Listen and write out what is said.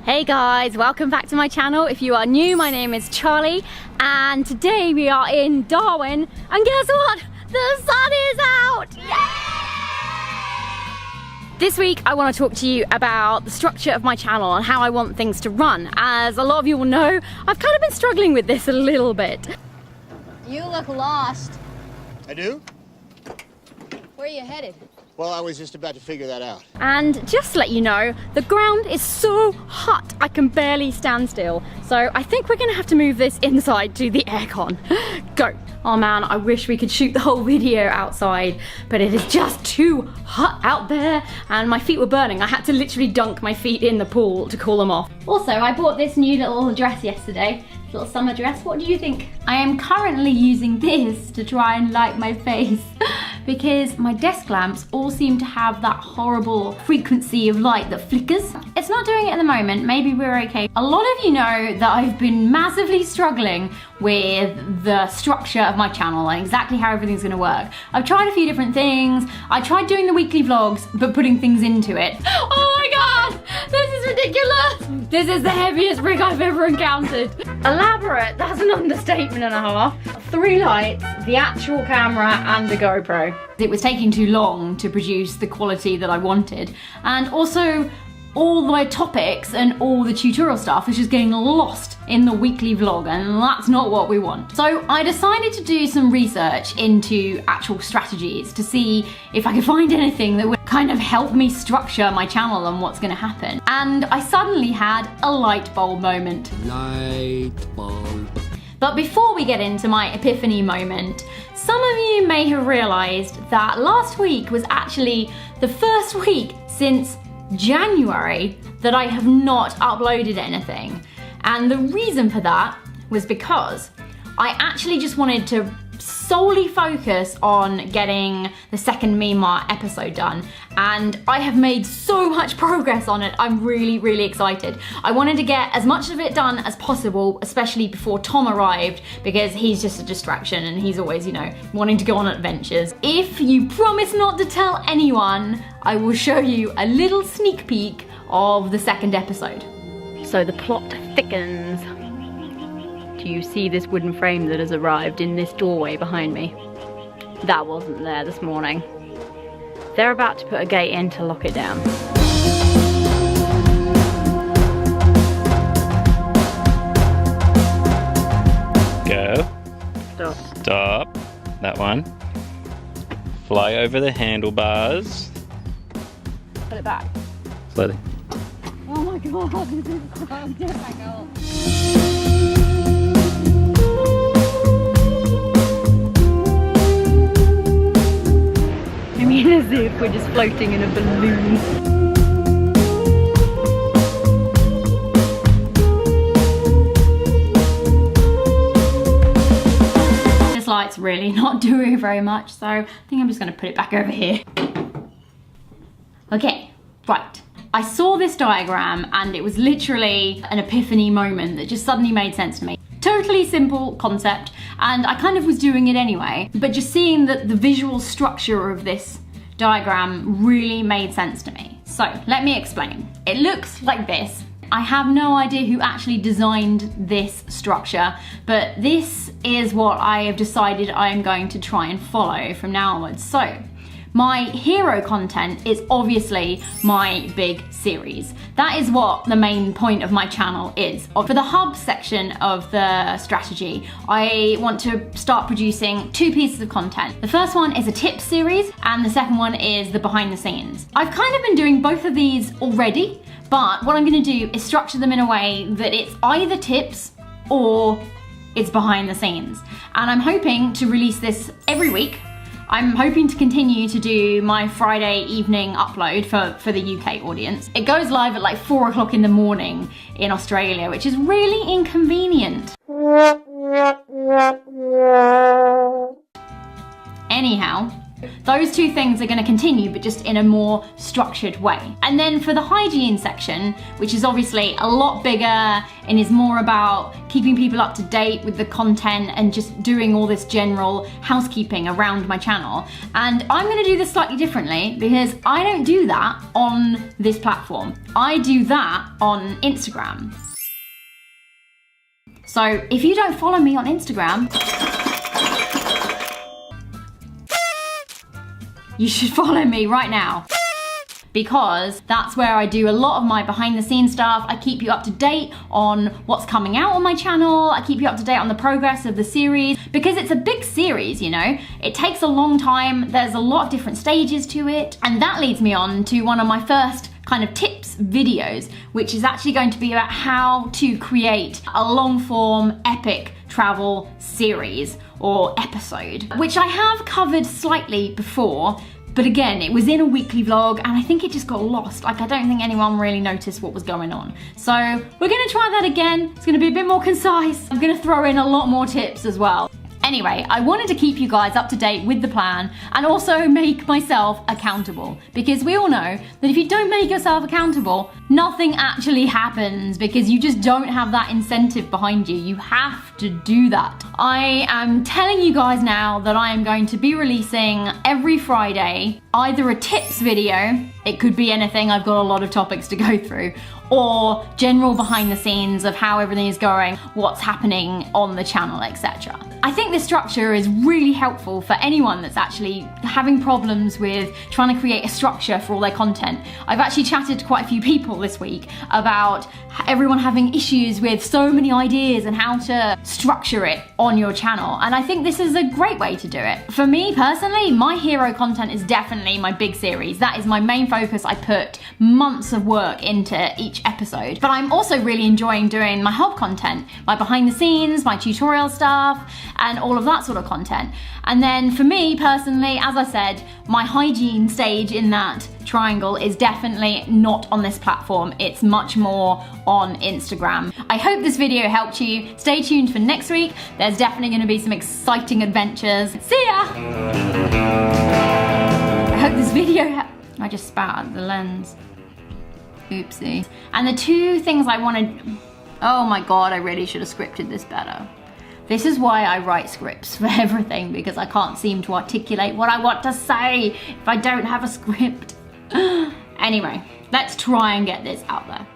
Hey guys, welcome back to my channel. If you are new, my name is Charlie and today we are in Darwin and guess what? The sun is out! Yay! This week I want to talk to you about the structure of my channel and how I want things to run. As a lot of you will know, I've kind of been struggling with this a little bit. You look lost. I do? Where are you headed? Well, I was just about to figure that out. And just to let you know, the ground is so hot I can barely stand still. So I think we're gonna have to move this inside to the aircon. Go. Oh man, I wish we could shoot the whole video outside, but it is just too hot out there and my feet were burning. I had to literally dunk my feet in the pool to cool them off. Also, I bought this new little dress yesterday. Little summer dress. What do you think? I am currently using this to try and light my face because my desk lamps all seem to have that horrible frequency of light that flickers. It's not doing it at the moment. Maybe we're okay. A lot of you know that I've been massively struggling with the structure of my channel and exactly how everything's gonna work. I've tried a few different things. I tried doing the weekly vlogs, but putting things into it. Oh my god! This is ridiculous! This is the heaviest rig I've ever encountered. Elaborate, that's an understatement and a half. 3 lights, the actual camera and the GoPro. It was taking too long to produce the quality that I wanted. And also, all my topics and all the tutorial stuff is just getting lost in the weekly vlog and that's not what we want. So I decided to do some research into actual strategies to see if I could find anything that would kind of help me structure my channel and what's gonna happen. And I suddenly had a light bulb moment. Light bulb. But before we get into my epiphany moment, some of you may have realized that last week was actually the first week since January that I have not uploaded anything. And the reason for that was because I actually just wanted to solely focus on getting the second Myanmar episode done. And I have made so much progress on it. I'm really excited. I wanted to get as much of it done as possible, especially before Tom arrived, because he's just a distraction and he's always, you know, wanting to go on adventures. If you promise not to tell anyone, I will show you a little sneak peek of the second episode. So the plot thickens. Do you see this wooden frame that has arrived in this doorway behind me? That wasn't there this morning. They're about to put a gate in to lock it down. Go. Stop. Stop. That one. Fly over the handlebars. Put it back. Slowly. Oh my god, this is so difficult. I mean, as if we're just floating in a balloon. This light's really not doing very much, so I think I'm just gonna put it back over here. Okay, right. I saw this diagram and it was literally an epiphany moment that just suddenly made sense to me. Totally simple concept and I kind of was doing it anyway, but just seeing that the visual structure of this diagram really made sense to me. So let me explain. It looks like this. I have no idea who actually designed this structure, but this is what I have decided I am going to try and follow from now onwards. So my hero content is obviously my big series. That is what the main point of my channel is. For the hub section of the strategy, I want to start producing 2 pieces of content. The first one is a tips series and the second one is the behind the scenes. I've kind of been doing both of these already, but what I'm gonna do is structure them in a way that it's either tips or it's behind the scenes. And I'm hoping to release this every week. I'm hoping to continue to do my Friday evening upload for the UK audience. It goes live at like 4 o'clock in the morning in Australia, which is really inconvenient. Anyhow, Those two things are going to continue, but just in a more structured way. And then for the hygiene section, which is obviously a lot bigger and is more about keeping people up to date with the content and just doing all this general housekeeping around my channel. And I'm going to do this slightly differently because I don't do that on this platform. I do that on Instagram. So if you don't follow me on Instagram, you should follow me right now, because that's where I do a lot of my behind the scenes stuff. I keep you up to date on what's coming out on my channel. I keep you up to date on the progress of the series, because it's a big series, you know? It takes a long time. There's a lot of different stages to it. And that leads me on to one of my first kind of tips videos, which is actually going to be about how to create a long form epic travel series or episode, which I have covered slightly before, but again, it was in a weekly vlog and I think it just got lost. Like, I don't think anyone really noticed what was going on. So we're gonna try that again. It's gonna be a bit more concise. I'm gonna throw in a lot more tips as well. Anyway, I wanted to keep you guys up to date with the plan and also make myself accountable, because we all know that if you don't make yourself accountable, nothing actually happens, because you just don't have that incentive behind you. You have to do that. I am telling you guys now that I am going to be releasing every Friday either a tips video, it could be anything, I've got a lot of topics to go through, or general behind the scenes of how everything is going, what's happening on the channel, etc. I think this structure is really helpful for anyone that's actually having problems with trying to create a structure for all their content. I've actually chatted to quite a few people this week about everyone having issues with so many ideas and how to structure it on your channel. And I think this is a great way to do it. For me personally, my hero content is definitely my big series. That is my main focus. I put months of work into each episode, but I'm also really enjoying doing my help content, my behind the scenes, my tutorial stuff, and all of that sort of content. And then for me personally, as I said, my hygiene stage in that triangle is definitely not on this platform. It's much more on Instagram. I hope this video helped you. Stay tuned for next week. There's definitely going to be some exciting adventures. See ya! I hope this video I just spat out the lens. Oopsie. And the two things I wanted... Oh my god, I really should have scripted this better. This is why I write scripts for everything, because I can't seem to articulate what I want to say if I don't have a script. Anyway, let's try and get this out there.